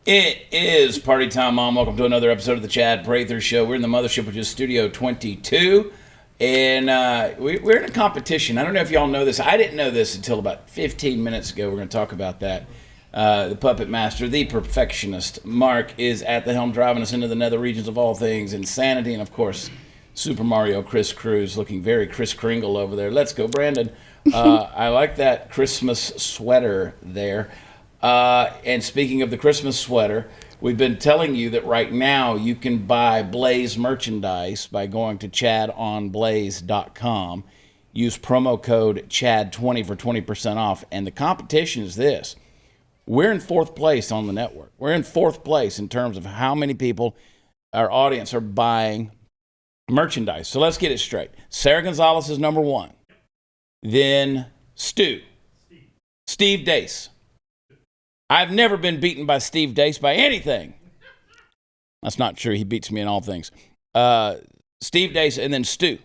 It is party time, Mom. Welcome to another episode of the Chad Prather Show. We're in the mothership, which is Studio 22, and we're in a competition. I don't know if y'all know this. I didn't know this until about 15 minutes ago. We're going to talk about that. The puppet master, the perfectionist, Mark, is at the helm, driving us into the nether regions of all things insanity, and of course, Super Mario Chris Cruz, looking very Kris Kringle over there. Let's go, Brandon. I like that Christmas sweater there. And speaking of the Christmas sweater, we've been telling you that right now you can buy Blaze merchandise by going to chadonblaze.com. Use promo code CHAD20 for 20% off. And the competition is this. We're in fourth place on the network. We're in fourth place in terms of how many people, our audience, are buying merchandise. So let's get it straight. Sarah Gonzalez is number one. Then Steve Dace. I've never been beaten by Steve Dace by anything. That's not true. He beats me in all things. Steve Dace and then Stu.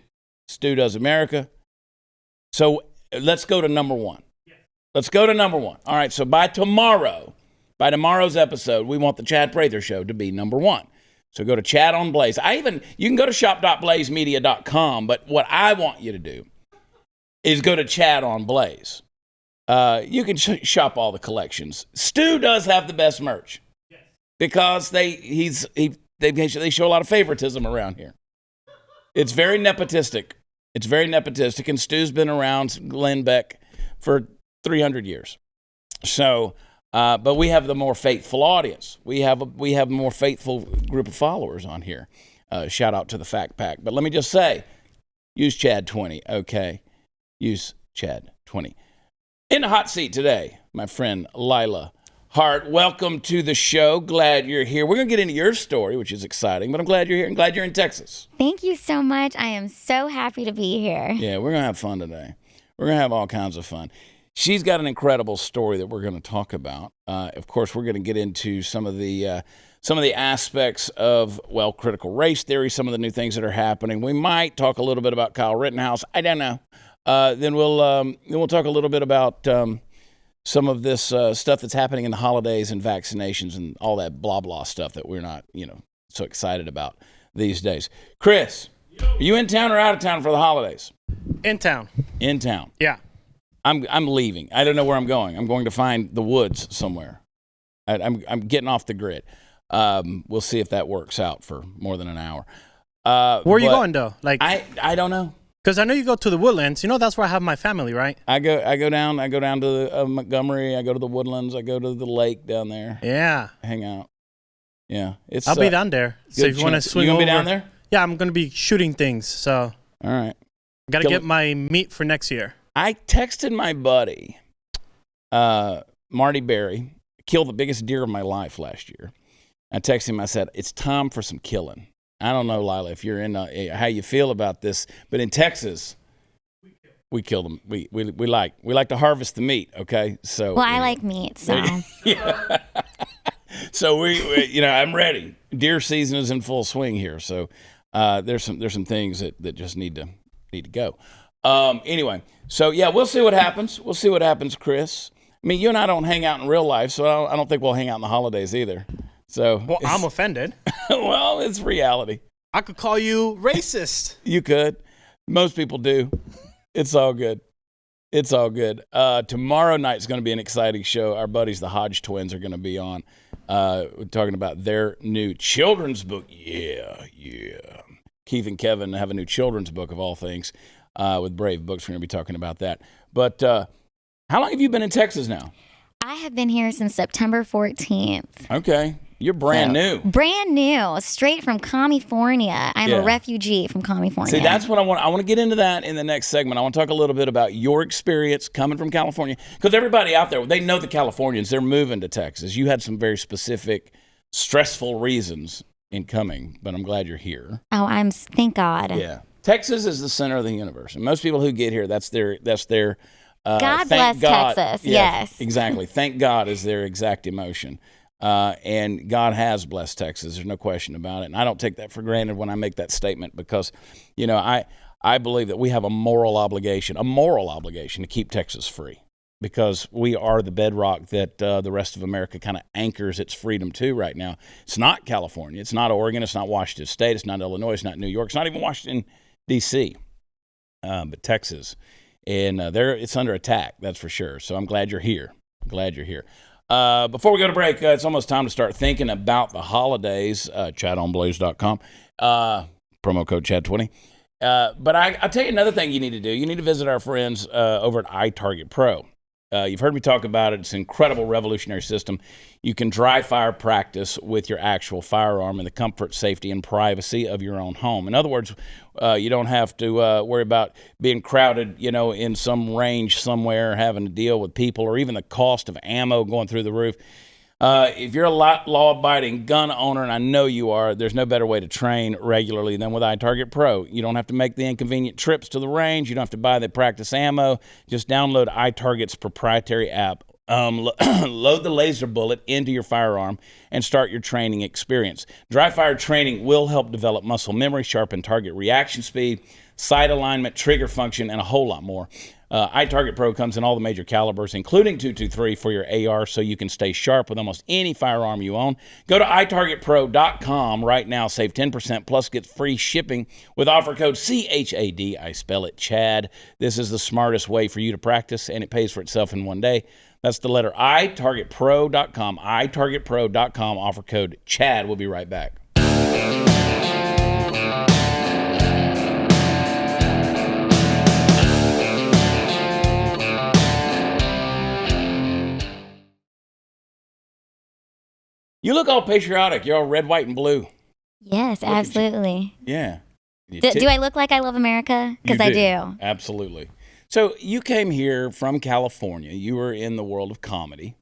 Stu Does America. So let's go to number one. Let's go to number one. All right, so by tomorrow's episode, we want the Chad Prather Show to be number one. So go to Chad on Blaze. You can go to shop.blazemedia.com, but what I want you to do is go to Chad on Blaze. You can shop all the collections. Stu does have the best merch because they show a lot of favoritism around here. It's very nepotistic. And Stu's been around Glenn Beck for 300 years. So, but we have the more faithful audience. We have a more faithful group of followers on here. Shout out to the Fact Pack. But let me just say, use Chad20, okay? Use Chad20. In the hot seat today, my friend Lila Hart. Welcome to the show. Glad you're here. We're going to get into your story, which is exciting, but I'm glad you're here and glad you're in Texas. Thank you so much. I am so happy to be here. Yeah, we're going to have fun today. We're going to have all kinds of fun. She's got an incredible story that we're going to talk about. Of course, we're going to get into some of the aspects of, critical race theory, some of the new things that are happening. We might talk a little bit about Kyle Rittenhouse. I don't know. Then we'll talk a little bit about some of this stuff that's happening in the holidays and vaccinations and all that blah blah stuff that we're not so excited about these days. Chris, are you in town or out of town for the holidays? In town. In town. Yeah. I'm leaving. I don't know where I'm going. I'm going to find the woods somewhere. I'm getting off the grid. We'll see if that works out for more than an hour. Where are you going though? Like I don't know. Because I know you go to the Woodlands. That's where I have my family, right? I go down to Montgomery. I go to the Woodlands. I go to the lake down there. Yeah. Hang out. Yeah. I'll be down there. So if you want to swing over. You gonna be down there? Yeah, I'm gonna be shooting things. So. All right. Got to get my meat for next year. I texted my buddy, Marty Berry, killed the biggest deer of my life last year. I texted him. I said, "It's time for some killing." I don't know, Lila, if you're in how you feel about this, but in Texas, we kill them. We like to harvest the meat. Okay, so I like meat, so yeah. So we I'm ready. Deer season is in full swing here, so there's some things that just need to go. Anyway, so yeah, we'll see what happens. We'll see what happens, Chris. I mean, you and I don't hang out in real life, so I don't think we'll hang out in the holidays either. So I'm offended. Well, it's reality. I could call you racist. You could. Most people do. It's all good. It's all good. Tomorrow night's going to be an exciting show. Our buddies, the Hodge twins, are going to be on. We're talking about their new children's book. Yeah. Keith and Kevin have a new children's book of all things with Brave Books. We're going to be talking about that. But how long have you been in Texas now? I have been here since September 14th. Okay. You're brand new. Brand new, straight from California. I'm a refugee from California. See, that's what I want. I want to get into that in the next segment. I want to talk a little bit about your experience coming from California. Because everybody out there, they know the Californians. They're moving to Texas. You had some very specific, stressful reasons in coming, but I'm glad you're here. Oh, thank God. Yeah. Texas is the center of the universe. And most people who get here, that's their God bless Texas. Yes. Exactly. Thank God is their exact emotion. And God has blessed Texas. There's no question about it. And I don't take that for granted when I make that statement because, I I believe that we have a moral obligation to keep Texas free, because we are the bedrock that the rest of America kind of anchors its freedom to right now. It's not California. It's not Oregon. It's not Washington State. It's not Illinois. It's not New York. It's not even Washington, D.C., but Texas. And it's under attack, that's for sure. So I'm glad you're here. Before we go to break, it's almost time to start thinking about the holidays. ChadOnBlaze.com, promo code CHAD20. But I'll tell you another thing you need to do. You need to visit our friends over at iTarget Pro. You've heard me talk about it. It's an incredible revolutionary system. You can dry fire practice with your actual firearm in the comfort, safety, and privacy of your own home. In other words, you don't have to worry about being crowded, in some range somewhere, having to deal with people, or even the cost of ammo going through the roof. If you're a law-abiding gun owner, and I know you are, there's no better way to train regularly than with iTarget Pro. You don't have to make the inconvenient trips to the range. You don't have to buy the practice ammo. Just download iTarget's proprietary app. Load the laser bullet into your firearm and start your training experience. Dry fire training will help develop muscle memory, sharpen target reaction speed, sight alignment, trigger function, and a whole lot more. iTarget Pro comes in all the major calibers, including .223 for your AR, so you can stay sharp with almost any firearm you own. Go to itargetpro.com right now, save 10%, plus get free shipping with offer code CHAD. I spell it Chad. This is the smartest way for you to practice, and it pays for itself in one day. That's the letter itargetpro.com, itargetpro.com, offer code CHAD. We'll be right back. You look all patriotic. You're all red, white, and blue. Yes, absolutely. Yeah. Do I look like I love America? Because I do. Absolutely. So you came here from California. You were in the world of comedy.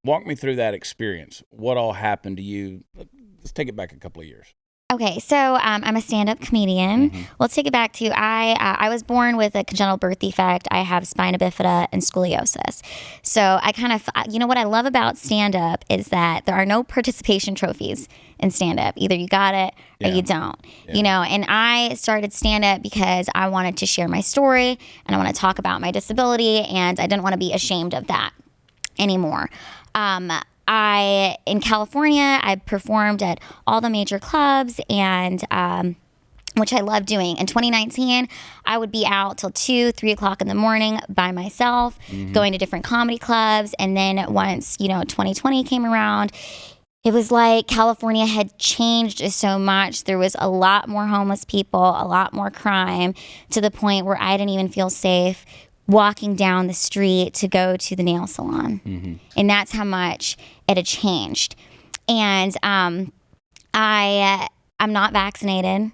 Walk me through that experience. What all happened to you? Let's take it back a couple of years. Okay, so I'm a stand-up comedian. Let's take it back to I was born with a congenital birth defect. I have spina bifida and scoliosis. So I kind of, what I love about stand-up is that there are no participation trophies in stand-up. Either you got it or you don't. And I started stand-up because I wanted to share my story and I want to talk about my disability, and I didn't want to be ashamed of that anymore. In California, I performed at all the major clubs, and which I love doing. In 2019, I would be out till 2, 3 o'clock in the morning by myself, going to different comedy clubs. And then once, 2020 came around, it was like California had changed so much. There was a lot more homeless people, a lot more crime, to the point where I didn't even feel safe walking down the street to go to the nail salon. And that's how much it had changed. And I'm not vaccinated.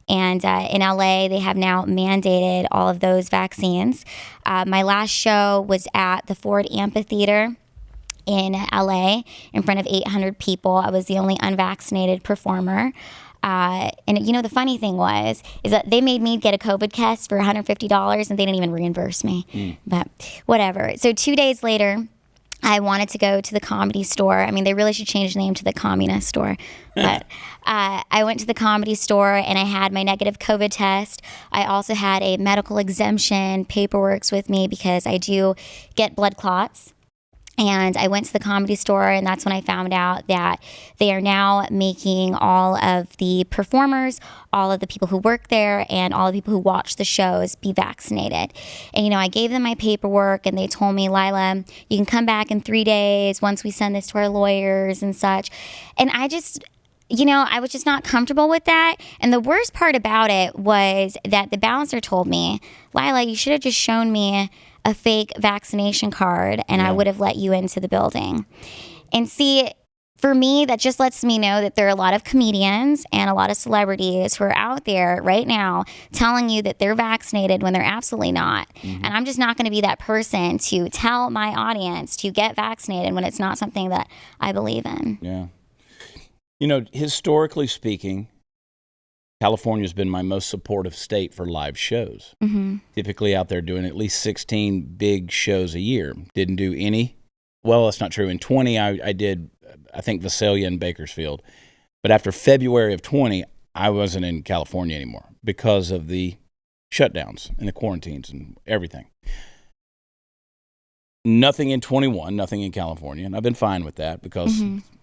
And in LA, they have now mandated all of those vaccines. My last show was at the Ford Amphitheater in LA in front of 800 people. I was the only unvaccinated performer. And the funny thing is that they made me get a COVID test for $150 and they didn't even reimburse me. But whatever. So 2 days later, I wanted to go to the Comedy Store. I mean, they really should change the name to the Communist Store. But I went to the Comedy Store and I had my negative COVID test. I also had a medical exemption paperwork with me because I do get blood clots. And I went to the Comedy Store, and that's when I found out that they are now making all of the performers, all of the people who work there, and all the people who watch the shows be vaccinated. And, I gave them my paperwork, and they told me, Lila, you can come back in 3 days once we send this to our lawyers and such. And I just... I was just not comfortable with that. And the worst part about it was that the bouncer told me, Lila, you should have just shown me a fake vaccination card and I would have let you into the building. And see, for me, that just lets me know that there are a lot of comedians and a lot of celebrities who are out there right now telling you that they're vaccinated when they're absolutely not. And I'm just not going to be that person to tell my audience to get vaccinated when it's not something that I believe in. Yeah. Historically speaking, California's been my most supportive state for live shows. Typically out there doing at least 16 big shows a year. Didn't do any. Well, that's not true. In 20, I did, I think, Visalia and Bakersfield. But after February of 20, I wasn't in California anymore because of the shutdowns and the quarantines and everything. Nothing in 21, nothing in California. And I've been fine with that because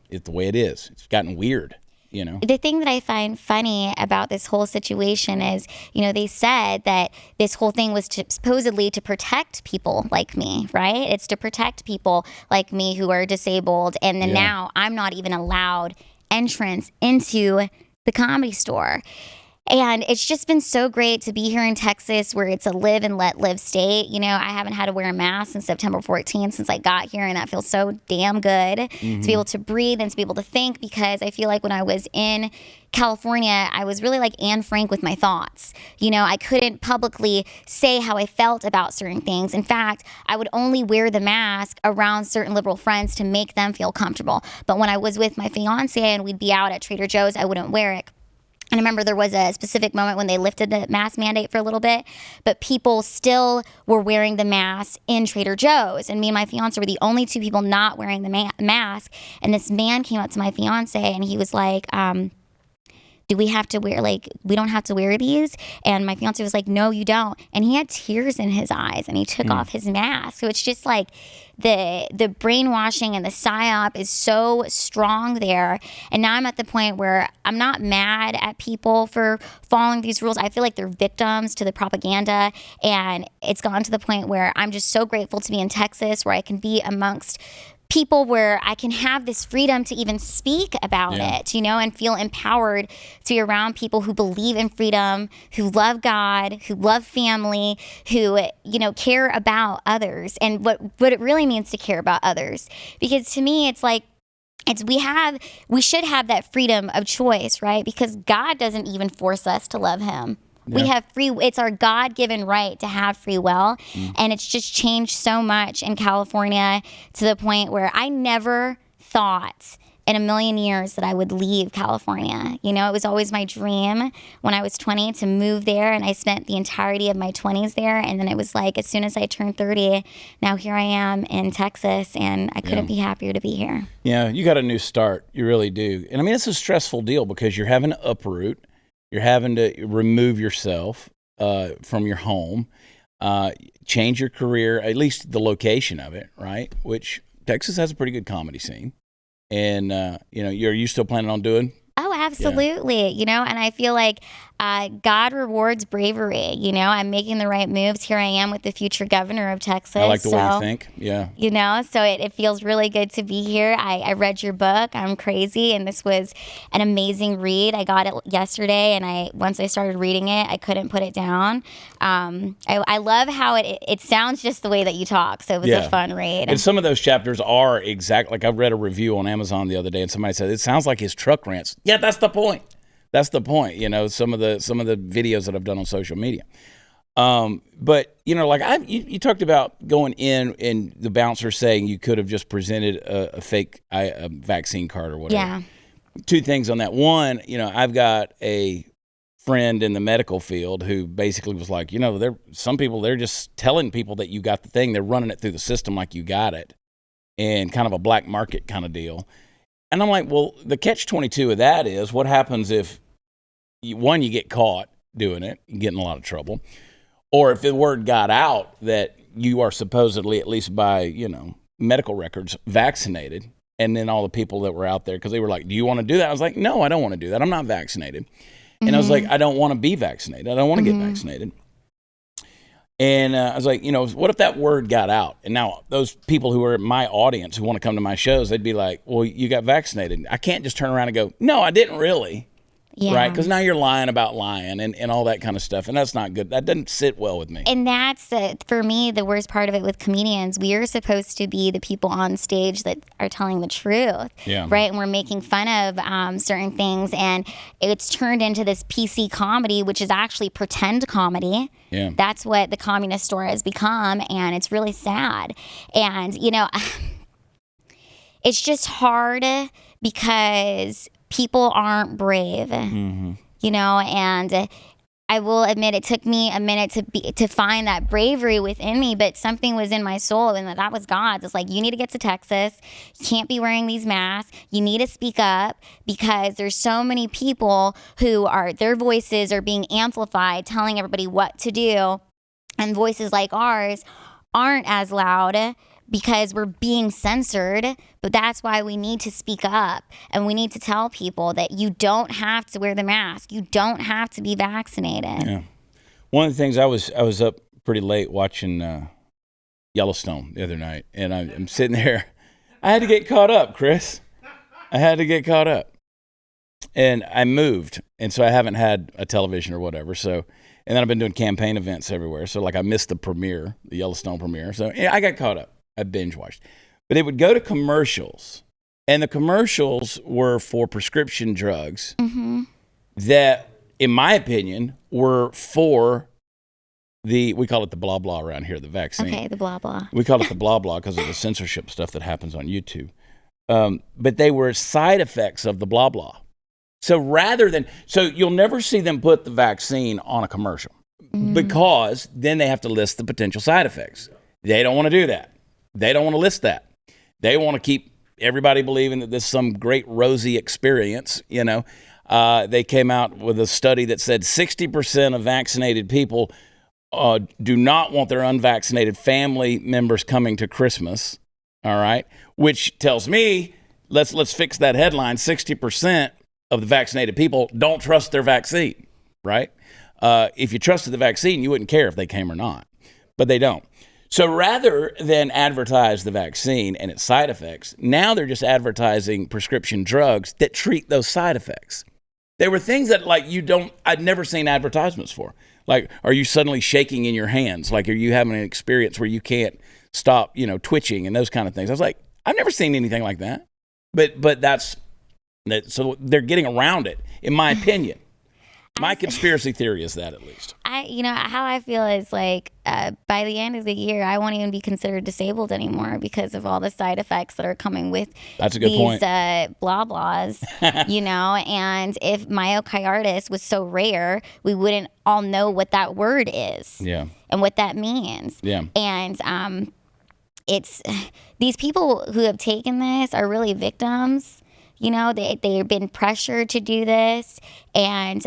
it's the way it is. It's gotten weird, you know. The thing that I find funny about this whole situation is, you know, they said that this whole thing was supposedly to protect people like me, right? It's to protect people like me who are disabled. And then now I'm not even allowed entrance into the Comedy Store. And it's just been so great to be here in Texas where it's a live and let live state. You know, I haven't had to wear a mask since September 14th since I got here, and that feels so damn good to be able to breathe and to be able to think, because I feel like when I was in California, I was really like Anne Frank with my thoughts. You know, I couldn't publicly say how I felt about certain things. In fact, I would only wear the mask around certain liberal friends to make them feel comfortable. But when I was with my fiance and we'd be out at Trader Joe's, I wouldn't wear it. And I remember there was a specific moment when they lifted the mask mandate for a little bit, but people still were wearing the mask in Trader Joe's. And me and my fiance were the only two people not wearing the mask. And this man came up to my fiance and he was like, do we have to wear, like, we don't have to wear these? And my fiance was like, no, you don't. And he had tears in his eyes and he took off his mask. So it's just like the brainwashing and the psyop is so strong there. And now I'm at the point where I'm not mad at people for following these rules. I feel like they're victims to the propaganda. And it's gone to the point where I'm just so grateful to be in Texas, where I can be amongst people where I can have this freedom to even speak about it, you know, and feel empowered to be around people who believe in freedom, who love God, who love family, who, you know, care about others and what it really means to care about others. Because to me, it's like, we should have that freedom of choice, right? Because God doesn't even force us to love him. We have it's our God-given right to have free will. And it's just changed so much in California to the point where I never thought in a million years that I would leave California. You know, it was always my dream when I was 20 to move there. And I spent the entirety of my 20s there. And then it was like, as soon as I turned 30, now here I am in Texas. And I couldn't be happier to be here. Yeah, you got a new start. You really do. And I mean, it's a stressful deal because you're having to uproot. You're having to remove yourself from your home, change your career, at least the location of it, right? Which Texas has a pretty good comedy scene. And, you know, are you still planning on doing? Oh, absolutely. You know, and I feel like God rewards bravery. You know, I'm making the right moves. Here I am with the future governor of Texas. I like the way you think. Yeah. You know, so it feels really good to be here. I read your book, I'm Crazy, and this was an amazing read. I got it yesterday, and once I started reading it, I couldn't put it down. I love how it sounds just the way that you talk, so it was a fun read. And some of those chapters are exact. Like I read a review on Amazon the other day, and somebody said, it sounds like his truck rants. Yeah, that's the point. That's the point, you know, some of the videos that I've done on social media. But, you know, like you talked about going in and the bouncer saying you could have just presented a fake vaccine card or whatever. Yeah. Two things on that. One, you know, I've got a friend in the medical field who basically was like, you know, some people, they're just telling people that you got the thing. They're running it through the system like you got it, and kind of a black market kind of deal. And I'm like, well, the catch-22 of that is what happens if, one, you get caught doing it, you get in a lot of trouble, or if the word got out that you are supposedly, at least by, you know, medical records, vaccinated, and then all the people that were out there, because they were like, do you want to do that? I was like, no, I don't want to do that. I'm not vaccinated. And I was like, I don't want to be vaccinated. I don't want to get vaccinated. And I was like, you know, what if that word got out? And now those people who are my audience who want to come to my shows, they'd be like, well, you got vaccinated. I can't just turn around and go, no, I didn't really. Yeah. Right? Because now you're lying about lying and all that kind of stuff. And that's not good. That doesn't sit well with me. And that's, for me, the worst part of it with comedians. We are supposed to be the people on stage that are telling the truth. Yeah. Right? And we're making fun of certain things. And it's turned into this PC comedy, which is actually pretend comedy. Yeah. That's what the Communist Store has become. And it's really sad. And, you know, it's just hard because people aren't brave, you know, and I will admit it took me a minute to find that bravery within me, but something was in my soul, and that was God's. It's like, you need to get to Texas. You can't be wearing these masks. You need to speak up, because there's so many people who their voices are being amplified, telling everybody what to do, and voices like ours aren't as loud because we're being censored. But that's why we need to speak up, and we need to tell people that you don't have to wear the mask. You don't have to be vaccinated. Yeah. One of the things, I was up pretty late watching Yellowstone the other night, and I'm sitting there. I had to get caught up, Chris. I had to get caught up. And I moved, and so I haven't had a television or whatever. So, and then I've been doing campaign events everywhere. So, like, I missed the Yellowstone premiere. So, yeah, I got caught up. I binge watched. But it would go to commercials, and the commercials were for prescription drugs that, in my opinion, were for we call it the blah blah around here, the vaccine. Okay, the blah blah. We call it the blah blah because of the censorship stuff that happens on YouTube. But they were side effects of the blah blah. So you'll never see them put the vaccine on a commercial because then they have to list the potential side effects. They don't want to do that. They don't want to list that. They want to keep everybody believing that this is some great rosy experience. They came out with a study that said 60% of vaccinated people do not want their unvaccinated family members coming to Christmas. All right, which tells me let's fix that headline. 60% of the vaccinated people don't trust their vaccine. Right? If you trusted the vaccine, you wouldn't care if they came or not, but they don't. So rather than advertise the vaccine and its side effects, now they're just advertising prescription drugs that treat those side effects. There were things that, like, I'd never seen advertisements for. Like, are you suddenly shaking in your hands? Like, are you having an experience where you can't stop, twitching and those kind of things? I was like, I've never seen anything like that. But so they're getting around it, in my opinion. My conspiracy theory is that, at least. How I feel is like by the end of the year, I won't even be considered disabled anymore because of all the side effects that are coming with That's a good these point. Blah blahs, and if myocarditis was so rare, we wouldn't all know what that word is and what that means. Yeah. And it's these people who have taken this are really victims. They've been pressured to do this, and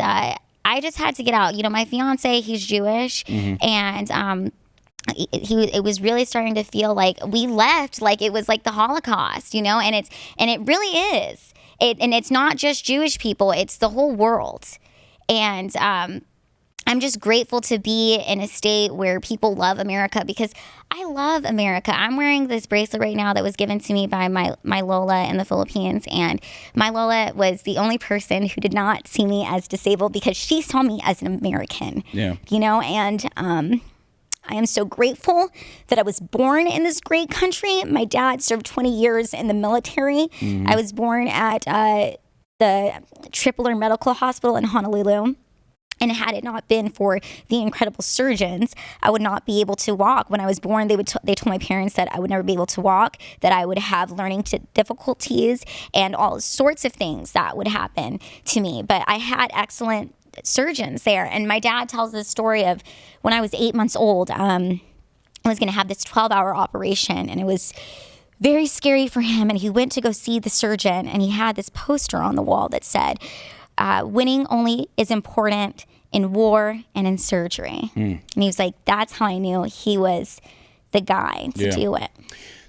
I just had to get out. My fiance, he's Jewish, and it was really starting to feel like we left, like it was like the Holocaust, and it really is. And it's not just Jewish people; it's the whole world, and I'm just grateful to be in a state where people love America, because I love America. I'm wearing this bracelet right now that was given to me by my Lola in the Philippines. And my Lola was the only person who did not see me as disabled because she saw me as an American. Yeah. And I am so grateful that I was born in this great country. My dad served 20 years in the military. I was born at the Tripler Medical Hospital in Honolulu. And had it not been for the incredible surgeons, I would not be able to walk. When I was born, they told my parents that I would never be able to walk, that I would have learning difficulties and all sorts of things that would happen to me. But I had excellent surgeons there. And my dad tells this story of when I was 8 months old, I was going to have this 12-hour operation, and it was very scary for him. And he went to go see the surgeon, and he had this poster on the wall that said, winning only is important in war and in surgery. And he was like, that's how I knew he was the guy to do it.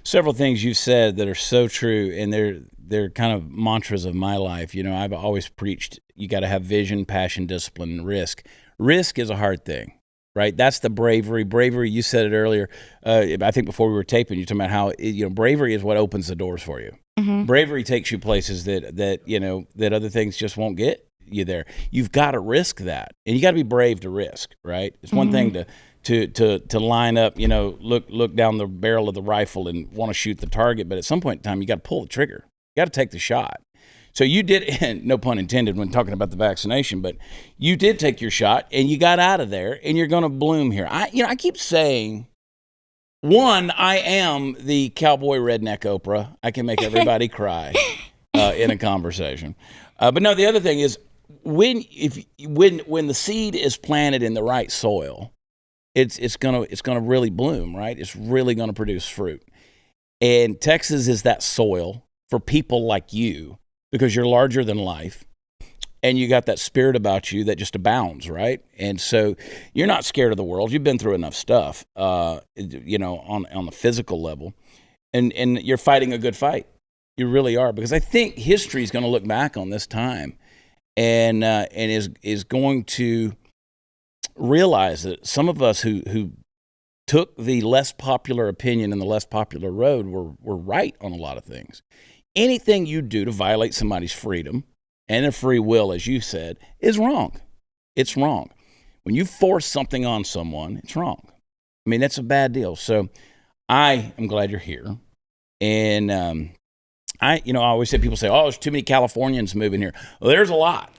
Several things you said that are so true, and they're kind of mantras of my life. I've always preached you got to have vision, passion, discipline, and risk. Risk is a hard thing, right? That's the bravery. Bravery, you said it earlier. I think before we were taping, you talking about how bravery is what opens the doors for you. Bravery takes you places that other things just won't get you there. You've got to risk that, and you got to be brave to risk. Right? It's one thing to line up, look down the barrel of the rifle and want to shoot the target, but at some point in time, you got to pull the trigger. You got to take the shot. So you did, and no pun intended when talking about the vaccination, but you did take your shot, and you got out of there, and you're going to bloom here. I keep saying. One, I am the cowboy redneck Oprah. I can make everybody cry in a conversation. But no, the other thing is, when the seed is planted in the right soil, it's gonna really bloom, right? It's really gonna produce fruit. And Texas is that soil for people like you, because you're larger than life and you got that spirit about you that just abounds, right? And so you're not scared of the world. You've been through enough stuff, on the physical level, and you're fighting a good fight. You really are, because I think history is going to look back on this time and is going to realize that some of us who took the less popular opinion and the less popular road were right on a lot of things. Anything you do to violate somebody's freedom and their free will, as you said, is wrong. It's wrong. When you force something on someone, it's wrong. I mean, that's a bad deal. So I am glad you're here. And I always say, people say, oh, there's too many Californians moving here. Well, there's a lot.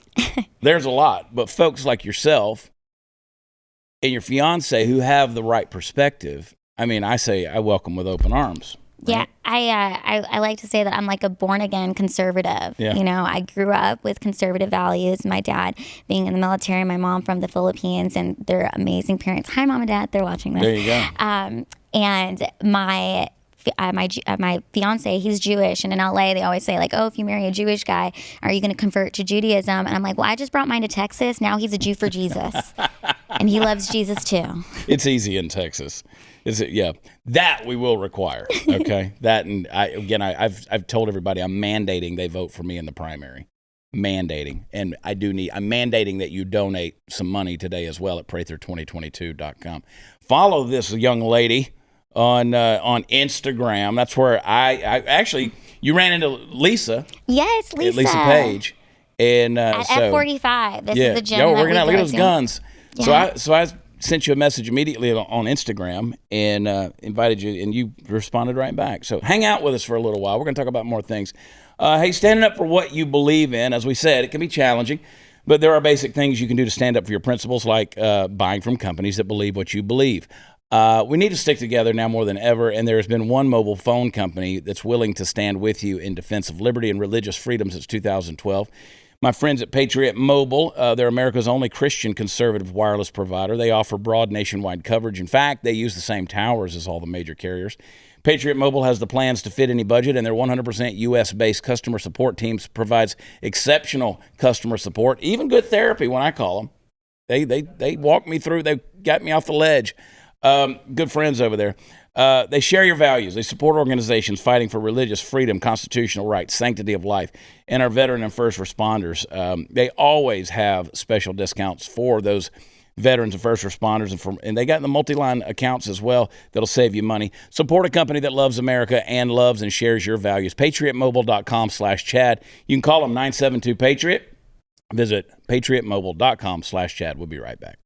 There's a lot. But folks like yourself and your fiance who have the right perspective, I mean, I say I welcome with open arms. Right? Yeah, I like to say that I'm like a born-again conservative. Yeah. You know, I grew up with conservative values. My dad being in the military, my mom from the Philippines, and they're amazing parents. Hi, Mom and Dad. They're watching this. There you go. And my fiance, he's Jewish, and in LA they always say, like, oh, if you marry a Jewish guy, are you going to convert to Judaism? And I'm like, well, I just brought mine to Texas. Now he's a Jew for Jesus, and he loves Jesus too. It's easy in Texas. Is it? Yeah, that we will require. Okay, that, and I've told everybody I'm mandating they vote for me in the primary. Mandating, and I'm mandating that you donate some money today as well at Prather2022.com. Follow this young lady on Instagram. That's where I actually, you ran into Lisa. Yes, Lisa. Lisa Page. And at F45. This is the gym. We're gonna look at those guns. Yeah. So I sent you a message immediately on Instagram and invited you, and you responded right back. So hang out with us for a little while. We're going to talk about more things. Hey, standing up for what you believe in, as we said, it can be challenging, but there are basic things you can do to stand up for your principles, like buying from companies that believe what you believe. We need to stick together now more than ever, and there has been one mobile phone company that's willing to stand with you in defense of liberty and religious freedom since 2012. My friends at Patriot Mobile, they're America's only Christian conservative wireless provider. They offer broad nationwide coverage. In fact, they use the same towers as all the major carriers. Patriot Mobile has the plans to fit any budget, and their 100% U.S.-based customer support teams provides exceptional customer support, even good therapy when I call them. They walk me through. They got me off the ledge. Good friends over there. They share your values. They support organizations fighting for religious freedom, constitutional rights, sanctity of life, and our veteran and first responders. They always have special discounts for those veterans and first responders, and they got the multi-line accounts as well that'll save you money. Support a company that loves America and loves and shares your values. PatriotMobile.com/Chad. You can call them 972-PATRIOT. Visit PatriotMobile.com/Chad. We'll be right back.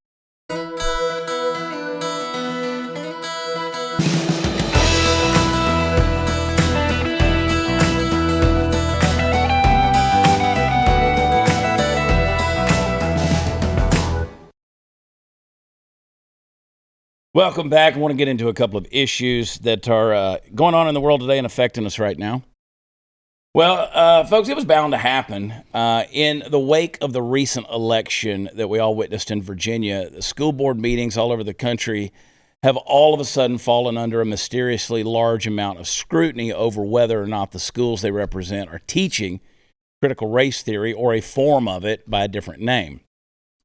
Welcome back. I want to get into a couple of issues that are going on in the world today and affecting us right now. Well, folks, it was bound to happen. In the wake of the recent election that we all witnessed in Virginia, the school board meetings all over the country have all of a sudden fallen under a mysteriously large amount of scrutiny over whether or not the schools they represent are teaching critical race theory or a form of it by a different name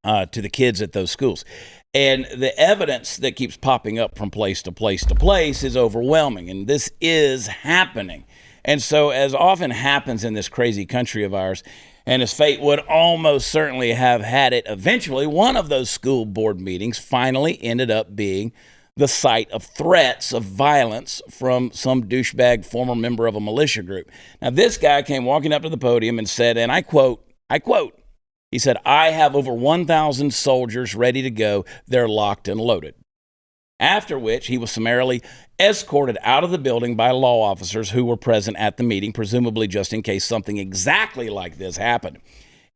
to the kids at those schools. And the evidence that keeps popping up from place to place to place is overwhelming, and this is happening. And so, as often happens in this crazy country of ours, and as fate would almost certainly have had it eventually, one of those school board meetings finally ended up being the site of threats of violence from some douchebag former member of a militia group. Now, this guy came walking up to the podium and said, and I quote, he said, "I have over 1,000 soldiers ready to go. They're locked and loaded." After which he was summarily escorted out of the building by law officers who were present at the meeting, presumably just in case something exactly like this happened.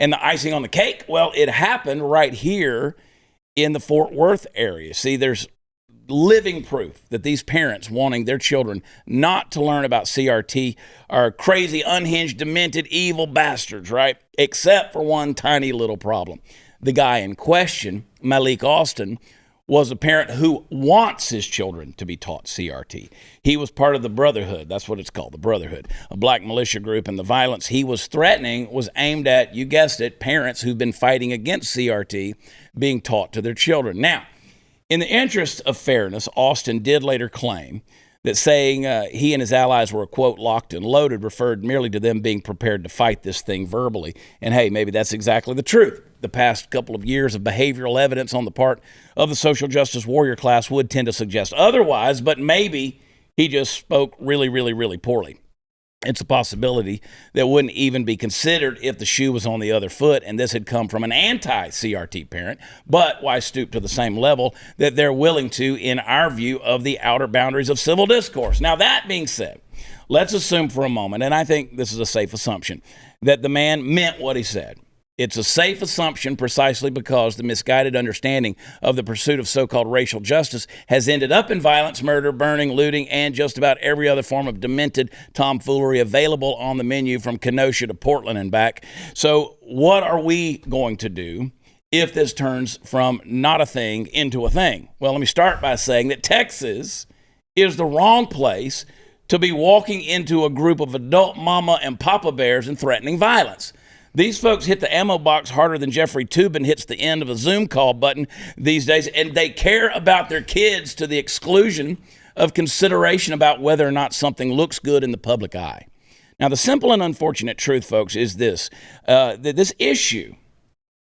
And the icing on the cake, well, it happened right here in the Fort Worth area. See, there's living proof that these parents wanting their children not to learn about CRT are crazy, unhinged, demented, evil bastards, right? Except for one tiny little problem. The guy in question, Malikk Austin, was a parent who wants his children to be taught CRT. He was part of the Brotherhood. That's what it's called, the Brotherhood, a black militia group. And the violence he was threatening was aimed at, you guessed it, parents who've been fighting against CRT being taught to their children. Now, in the interest of fairness, Austin did later claim that saying he and his allies were, quote, locked and loaded referred merely to them being prepared to fight this thing verbally. And hey, maybe that's exactly the truth. The past couple of years of behavioral evidence on the part of the social justice warrior class would tend to suggest otherwise, but maybe he just spoke really, really, really poorly. It's a possibility that wouldn't even be considered if the shoe was on the other foot and this had come from an anti-CRT parent. But why stoop to the same level that they're willing to, in our view, of the outer boundaries of civil discourse? Now, that being said, let's assume for a moment, and I think this is a safe assumption, that the man meant what he said. It's a safe assumption precisely because the misguided understanding of the pursuit of so-called racial justice has ended up in violence, murder, burning, looting, and just about every other form of demented tomfoolery available on the menu from Kenosha to Portland and back. So what are we going to do if this turns from not a thing into a thing? Well, let me start by saying that Texas is the wrong place to be walking into a group of adult mama and papa bears and threatening violence. These folks hit the ammo box harder than Jeffrey Toobin hits the end of a Zoom call button these days, and they care about their kids to the exclusion of consideration about whether or not something looks good in the public eye. Now, the simple and unfortunate truth, folks, is this, that this issue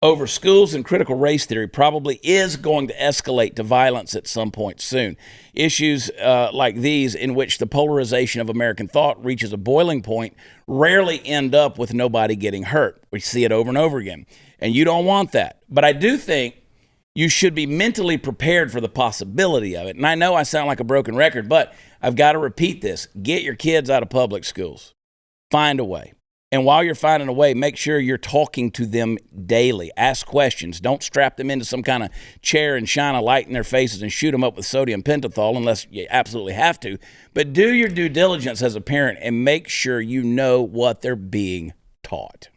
over schools and critical race theory probably is going to escalate to violence at some point soon. Issues like these, in which the polarization of American thought reaches a boiling point, rarely end up with nobody getting hurt. We see it over and over again, and you don't want that. But I do think you should be mentally prepared for the possibility of it. And I know I sound like a broken record, but I've got to repeat this. Get your kids out of public schools. Find a way. And while you're finding a way, make sure you're talking to them daily. Ask questions. Don't strap them into some kind of chair and shine a light in their faces and shoot them up with sodium pentothal unless you absolutely have to. But do your due diligence as a parent and make sure you know what they're being taught.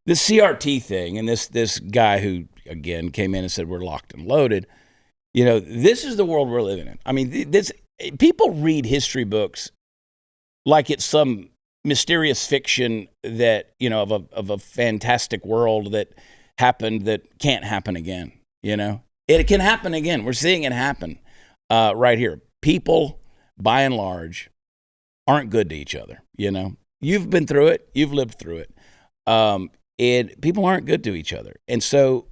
The CRT thing, and this guy who, again, came in and said we're locked and loaded, you know, this is the world we're living in. I mean, people read history books like it's some mysterious fiction that, you know, of a fantastic world that happened that can't happen again. You know, it can happen again. We're seeing it happen right here. People, by and large, aren't good to each other. You know, you've been through it. You've lived through it. And people aren't good to each other. And so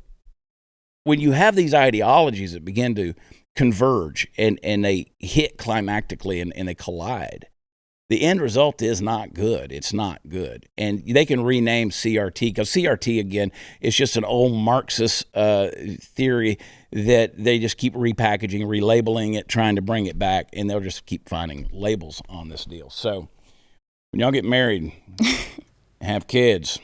when you have these ideologies that begin to converge and they hit climactically and they collide, the end result is not good. It's not good. And they can rename CRT, because CRT, again, is just an old Marxist theory that they just keep repackaging, relabeling it, trying to bring it back, and they'll just keep finding labels on this deal. So when y'all get married, have kids,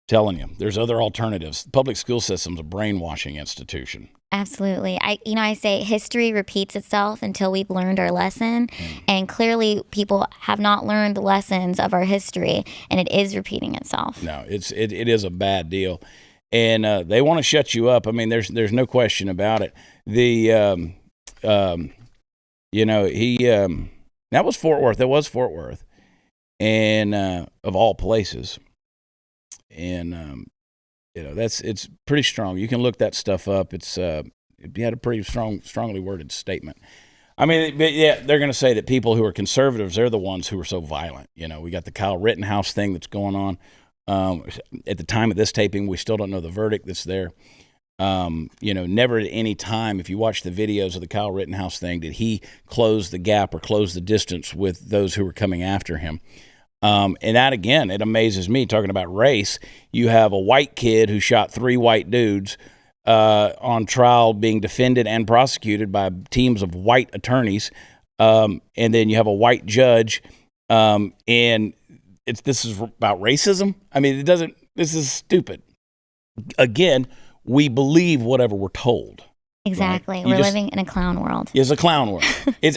telling you, there's other alternatives. The public school system's a brainwashing institution. Absolutely. I say history repeats itself until we've learned our lesson. And clearly people have not learned the lessons of our history, and it is repeating itself. No, it is a bad deal. And they want to shut you up. I mean, there's no question about it. That was Fort Worth. That was Fort Worth. And of all places. And it's pretty strong. You can look that stuff up. It had a pretty strongly worded statement. I mean, yeah, they're going to say that people who are conservatives, they're the ones who are so violent. You know, we got the Kyle Rittenhouse thing that's going on. At the time of this taping, we still don't know the verdict that's there. Never at any time, if you watch the videos of the Kyle Rittenhouse thing, did he close the gap or close the distance with those who were coming after him. And that, again, it amazes me. Talking about race, you have a white kid who shot 3 white dudes on trial, being defended and prosecuted by teams of white attorneys. And then you have a white judge. And this is about racism. I mean, this is stupid. Again, we believe whatever we're told. Exactly. Right? We're living in a clown world. It's a clown world.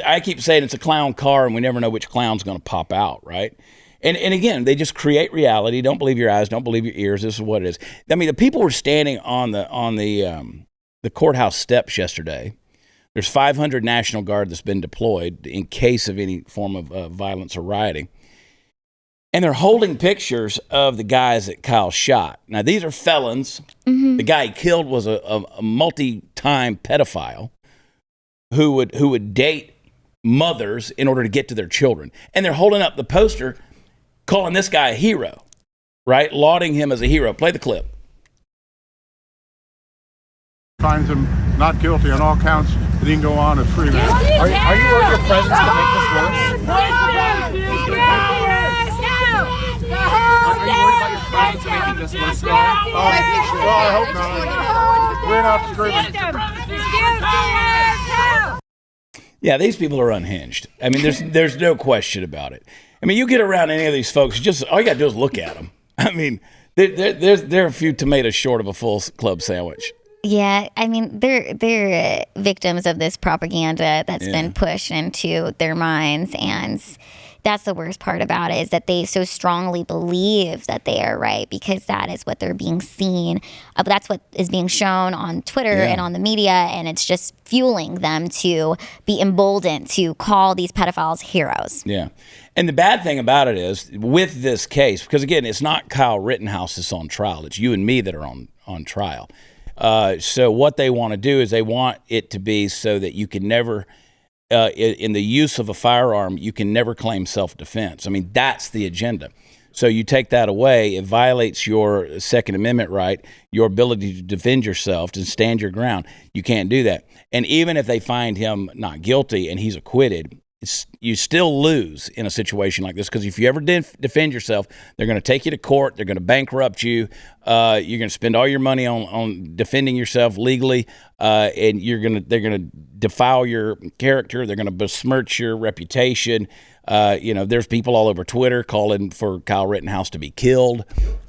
I keep saying it's a clown car, and we never know which clown's going to pop out, right? And again, they just create reality. Don't believe your eyes. Don't believe your ears. This is what it is. I mean, the people were standing on the courthouse steps yesterday. There's 500 National Guard that's been deployed in case of any form of violence or rioting. And they're holding pictures of the guys that Kyle shot. Now, these are felons. Mm-hmm. The guy he killed was a multi-time pedophile who would date mothers in order to get to their children. And they're holding up the poster calling this guy a hero, right? Lauding him as a hero. Play the clip. Finds him not guilty on all counts, and he can go on as free man. Are you worried your presence could make this worse? Are you worried about your presence making this worse? Well, I hope not. We're not screaming. Yeah, these people are unhinged. I mean, there's no question about it. I mean, you get around any of these folks, just all you got to do is look at them. I mean, they're a few tomatoes short of a full club sandwich. Yeah, I mean, they're victims of this propaganda that's been pushed into their minds, and that's the worst part about it, is that they so strongly believe that they are right because that is what they're being seen. But that's what is being shown on Twitter and on the media, and it's just fueling them to be emboldened to call these pedophiles heroes. Yeah. And the bad thing about it is, with this case, because again, it's not Kyle Rittenhouse that's on trial, it's you and me that are on trial. So what they want to do is they want it to be so that you can never, in the use of a firearm, you can never claim self-defense. I mean, that's the agenda. So you take that away, it violates your Second Amendment right, your ability to defend yourself, to stand your ground. You can't do that. And even if they find him not guilty and he's acquitted, you still lose in a situation like this, because if you ever defend yourself, they're going to take you to court, they're going to bankrupt you, you're going to spend all your money on defending yourself legally, and they're going to defile your character, they're going to besmirch your reputation. There's people all over Twitter calling for Kyle Rittenhouse to be killed.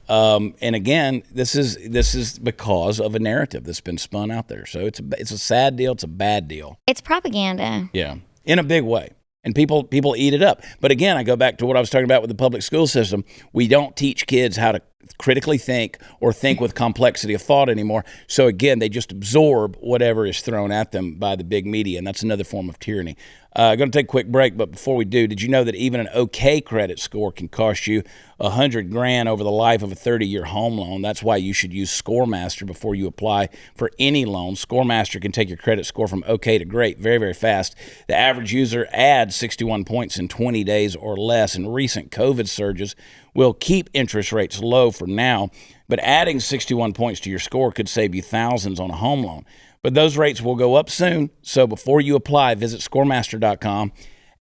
And again, this is because of a narrative that's been spun out there. So it's a sad deal. It's a bad deal. It's propaganda. Yeah, in a big way. And people eat it up. But again, I go back to what I was talking about with the public school system. We don't teach kids how to critically think or think with complexity of thought anymore. So again, they just absorb whatever is thrown at them by the big media, and that's another form of tyranny. I'm going to take a quick break, but before we do, did you know that even an okay credit score can cost you $100,000 over the life of a 30-year home loan? That's why you should use ScoreMaster before you apply for any loan. ScoreMaster can take your credit score from okay to great very, very fast. The average user adds 61 points in 20 days or less, and recent COVID surges will keep interest rates low for now, but adding 61 points to your score could save you thousands on a home loan. But those rates will go up soon, so before you apply, visit ScoreMaster.com.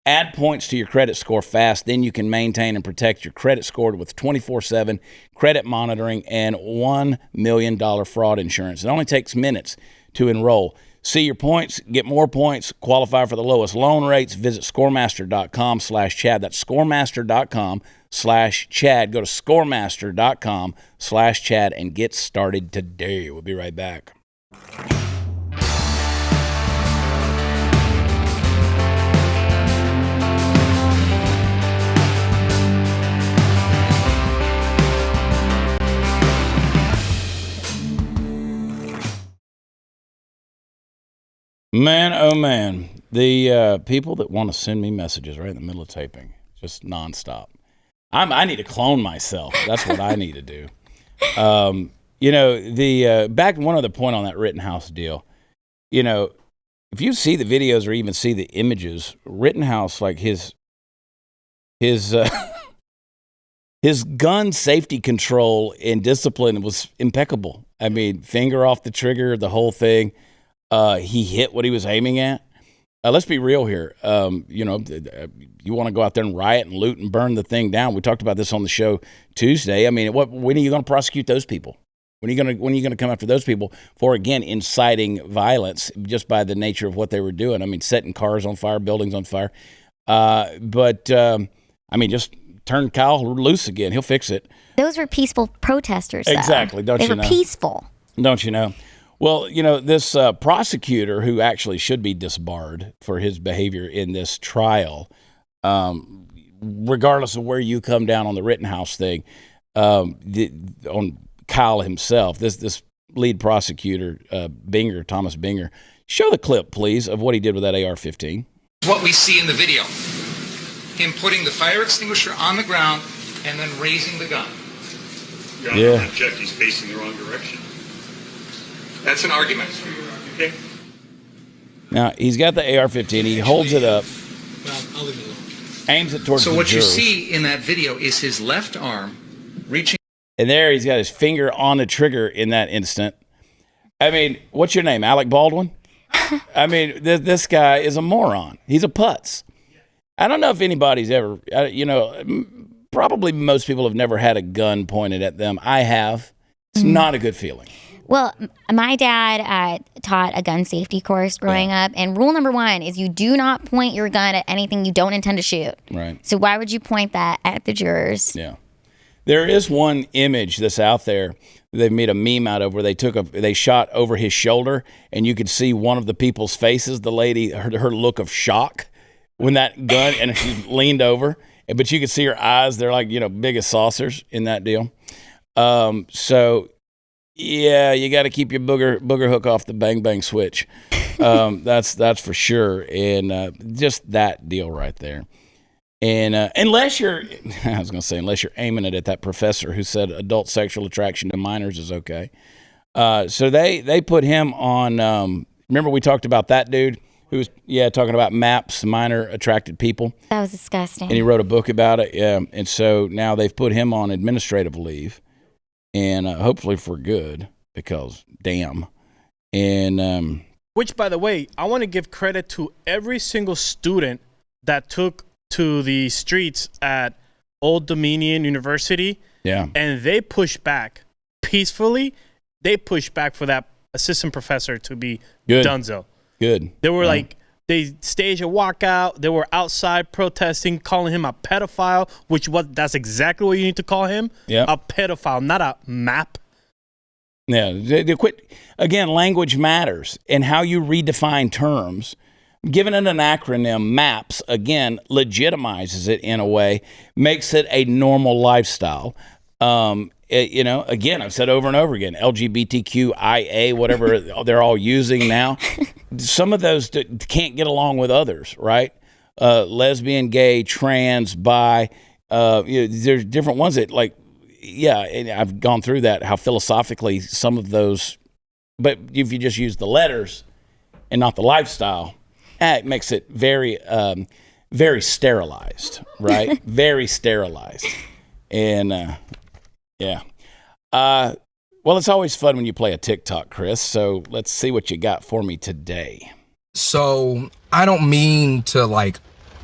Add points to your credit score fast, then you can maintain and protect your credit score with 24/7 credit monitoring and $1 million fraud insurance. It only takes minutes to enroll. See your points, get more points, qualify for the lowest loan rates. Visit ScoreMaster.com/Chad. That's ScoreMaster.com/Chad. Go to ScoreMaster.com/Chad and get started today. We'll be right back. Man, oh man, the people that want to send me messages right in the middle of taping, just nonstop. I need to clone myself. That's what I need to do. Back one other point on that Rittenhouse deal. If you see the videos or even see the images, Rittenhouse, like his gun safety control and discipline was impeccable. I mean, finger off the trigger, the whole thing. He hit what he was aiming at. Let's be real here. You want to go out there and riot and loot and burn the thing down. We talked about this on the show Tuesday. I mean, when are you going to prosecute those people? When are you going to come after those people for, again, inciting violence just by the nature of what they were doing? I mean, setting cars on fire, buildings on fire. Just turn Kyle loose again. He'll fix it. Those were peaceful protesters, though. Exactly. Don't you know? They were peaceful. Don't you know? Well, this prosecutor who actually should be disbarred for his behavior in this trial, regardless of where you come down on the Rittenhouse thing, on Kyle himself, this lead prosecutor, Thomas Binger, show the clip, please, of what he did with that AR-15. What we see in the video, him putting the fire extinguisher on the ground and then raising the gun. Your Honor, I object. He's facing the wrong direction. That's an argument. Okay. Now, he's got the AR-15. He holds it up. Well, I'll leave it alone. Aims it towards the So what you jurors. see in that video is his left arm reaching. And there he's got his finger on the trigger in that instant. I mean, what's your name, Alec Baldwin? I mean, this guy is a moron. He's a putz. I don't know if anybody's ever, probably most people have never had a gun pointed at them. I have. It's not a good feeling. Well, my dad taught a gun safety course growing up, and rule number 1 is you do not point your gun at anything you don't intend to shoot. Right. So why would you point that at the jurors? Yeah. There is one image that's out there they've made a meme out of where they shot over his shoulder, and you could see one of the people's faces, the lady, her look of shock when that gun, and she leaned over, but you could see her eyes. They're like, big as saucers in that deal. So yeah, you got to keep your booger hook off the bang bang switch. That's for sure. And just that deal right there. And unless you're aiming it at that professor who said adult sexual attraction to minors is okay. So they put him on. Remember we talked about that dude who was talking about MAPS, minor attracted people. That was disgusting. And he wrote a book about it. Yeah, and so now they've put him on administrative leave, and hopefully for good, because damn. And Which, by the way, I want to give credit to every single student that took to the streets at Old Dominion University. Yeah. And they pushed back peacefully. They pushed back for that assistant professor to be Good. donezo. Good. They were they staged a walkout. They were outside protesting, calling him a pedophile, that's exactly what you need to call him. Yeah. A pedophile, not a map. Yeah, they quit. Again, language matters, and how you redefine terms. Giving it an acronym, MAPS, again, legitimizes it in a way, makes it a normal lifestyle. Again, I've said over and over again, LGBTQIA, whatever they're all using now. Some of those can't get along with others, right? Lesbian, gay, trans, bi. There's different ones that and I've gone through that, how philosophically some of those, but if you just use the letters and not the lifestyle, it makes it very, very sterilized, right? Very sterilized. And, well, it's always fun when you play a TikTok, Chris. So let's see what you got for me today. So I don't mean to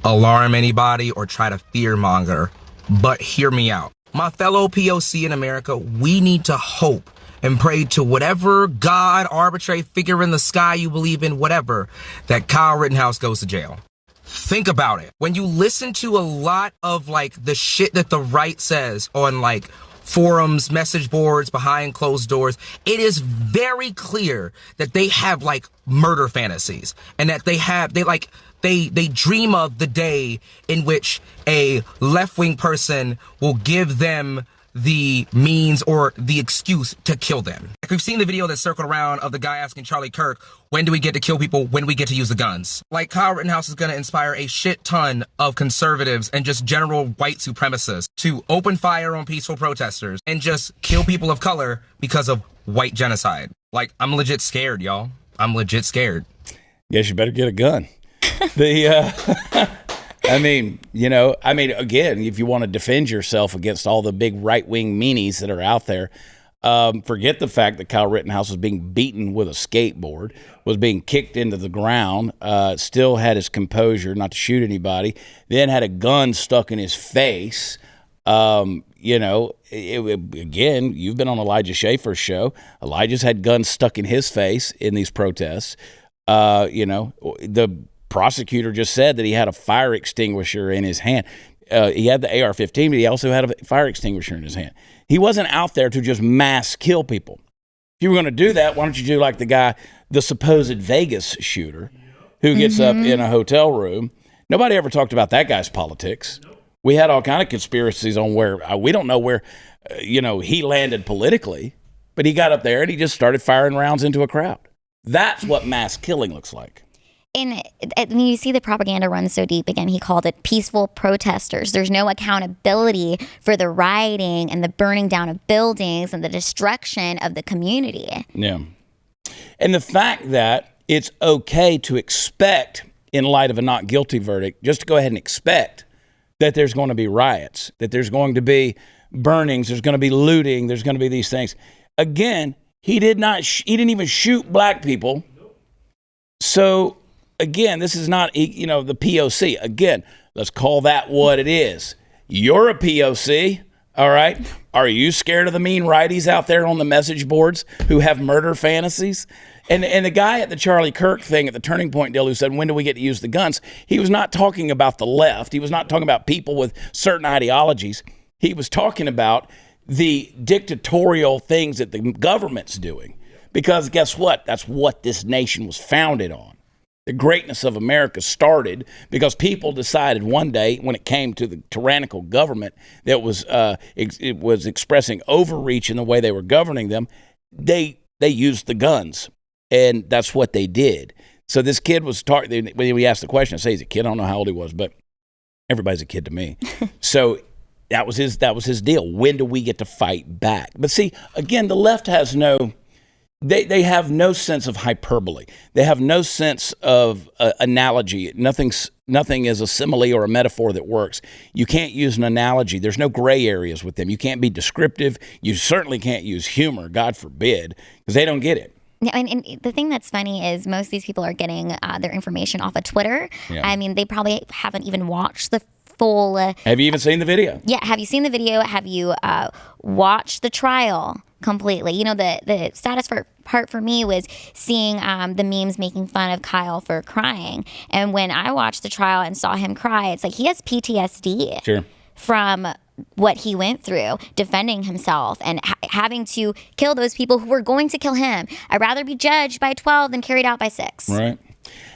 alarm anybody or try to fear monger, but hear me out. My fellow POC in America, we need to hope and pray to whatever God, arbitrary figure in the sky you believe in, whatever, that Kyle Rittenhouse goes to jail. Think about it. When you listen to a lot of the shit that the right says on forums, message boards, behind closed doors, it is very clear that they have murder fantasies, and that they dream of the day in which a left-wing person will give them the means or the excuse to kill them. We've seen the video that circled around of the guy asking Charlie Kirk, when do we get to kill people, when we get to use the guns? Kyle Rittenhouse is going to inspire a shit ton of conservatives and just general white supremacists to open fire on peaceful protesters and just kill people of color because of white genocide. I'm legit scared, y'all. I'm legit scared. Guess you better get a gun. Again, if you want to defend yourself against all the big right-wing meanies that are out there, forget the fact that Kyle Rittenhouse was being beaten with a skateboard, was being kicked into the ground, still had his composure not to shoot anybody, then had a gun stuck in his face. Again, you've been on Elijah Schaefer's show. Elijah's had guns stuck in his face in these protests. The prosecutor just said that he had a fire extinguisher in his hand. He had the AR-15, but he also had a fire extinguisher in his hand. He wasn't out there to just mass kill people. If you were going to do that, why don't you do like the guy, the supposed Vegas shooter, who gets up in a hotel room? Nobody ever talked about that guy's politics. We had all kind of conspiracies on where we don't know where, he landed politically, but he got up there and he just started firing rounds into a crowd. That's what mass killing looks like. And you see the propaganda run so deep. Again, he called it peaceful protesters. There's no accountability for the rioting and the burning down of buildings and the destruction of the community. Yeah. And the fact that it's okay to expect, in light of a not guilty verdict, just to go ahead and expect that there's going to be riots, that there's going to be burnings, there's going to be looting, there's going to be these things. Again, he didn't even shoot black people. So again, this is not, the POC. Again, let's call that what it is. You're a POC, all right? Are you scared of the mean righties out there on the message boards who have murder fantasies? And the guy at the Charlie Kirk thing at the Turning Point deal who said, when do we get to use the guns? He was not talking about the left. He was not talking about people with certain ideologies. He was talking about the dictatorial things that the government's doing. Because guess what? That's what this nation was founded on. The greatness of America started because people decided one day, when it came to the tyrannical government that was it was expressing overreach in the way they were governing them, they used the guns, and that's what they did. So this kid was talking. When we asked the question, I say he's a kid. I don't know how old he was, but everybody's a kid to me. So that was his deal. When do we get to fight back? But see, again, the left has no. They have no sense of hyperbole. They have no sense of analogy. Nothing is a simile or a metaphor that works. You can't use an analogy. There's no gray areas with them. You can't be descriptive. You certainly can't use humor, God forbid, because they don't get it. Yeah, and the thing that's funny is most of these people are getting their information off of Twitter. Yeah. I mean, they probably haven't even watched the full... Have you even seen the video? Yeah, have you seen the video? Have you watched the trial completely? The saddest part for me was seeing the memes making fun of Kyle for crying. And when I watched the trial and saw him cry, it's like he has PTSD from what he went through defending himself and having to kill those people who were going to kill him. I'd rather be judged by 12 than carried out by 6. Right.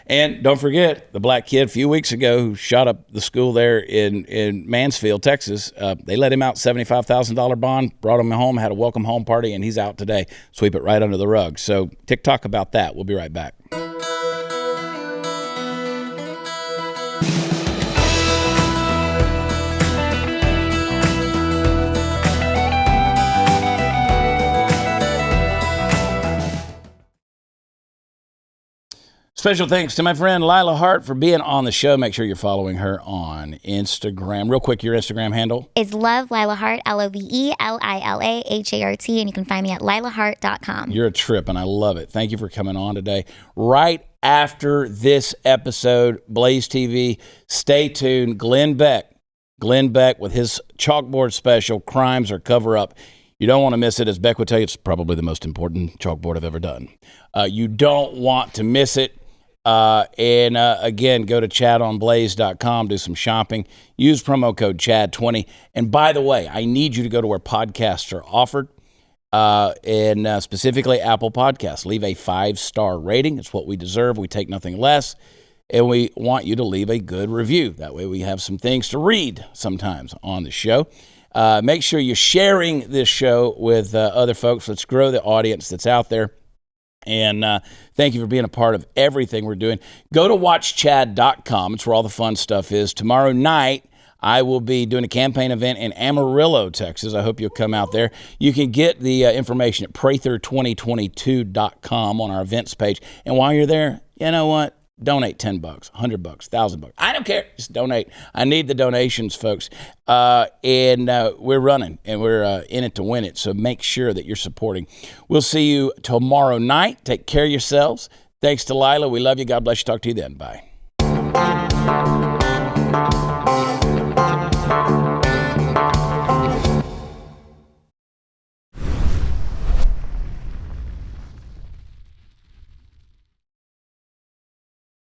And don't forget the black kid a few weeks ago who shot up the school there in Mansfield, Texas. They let him out, $75,000 bond, brought him home, had a welcome home party, and he's out today. Sweep it right under the rug. So TikTok about that. We'll be right back. Special thanks to my friend Lila Hart for being on the show. Make sure you're following her on Instagram. Real quick, your Instagram handle? Is Love Lila Hart, LoveLilaHart, and you can find me at lilahart.com. You're a trip, and I love it. Thank you for coming on today. Right after this episode, Blaze TV, stay tuned. Glenn Beck with his chalkboard special, Crimes or Cover-Up. You don't want to miss it. As Beck would tell you, it's probably the most important chalkboard I've ever done. You don't want to miss it. Again, go to chadonblaze.com, do some shopping, use promo code CHAD20. And by the way, I need you to go to where podcasts are offered, and specifically Apple Podcasts. Leave a 5-star rating. It's what we deserve. We take nothing less. And we want you to leave a good review. That way we have some things to read sometimes on the show. Make sure you're sharing this show with other folks. Let's grow the audience that's out there. And thank you for being a part of everything we're doing. Go to watchchad.com. It's where all the fun stuff is. Tomorrow night, I will be doing a campaign event in Amarillo, Texas. I hope you'll come out there. You can get the information at Prather2022.com on our events page. And while you're there, you know what? Donate $10, $100, $1,000. I don't care. Just donate. I need the donations, folks. And we're running, and we're in it to win it. So make sure that you're supporting. We'll see you tomorrow night. Take care of yourselves. Thanks to Lila. We love you. God bless you. Talk to you then. Bye.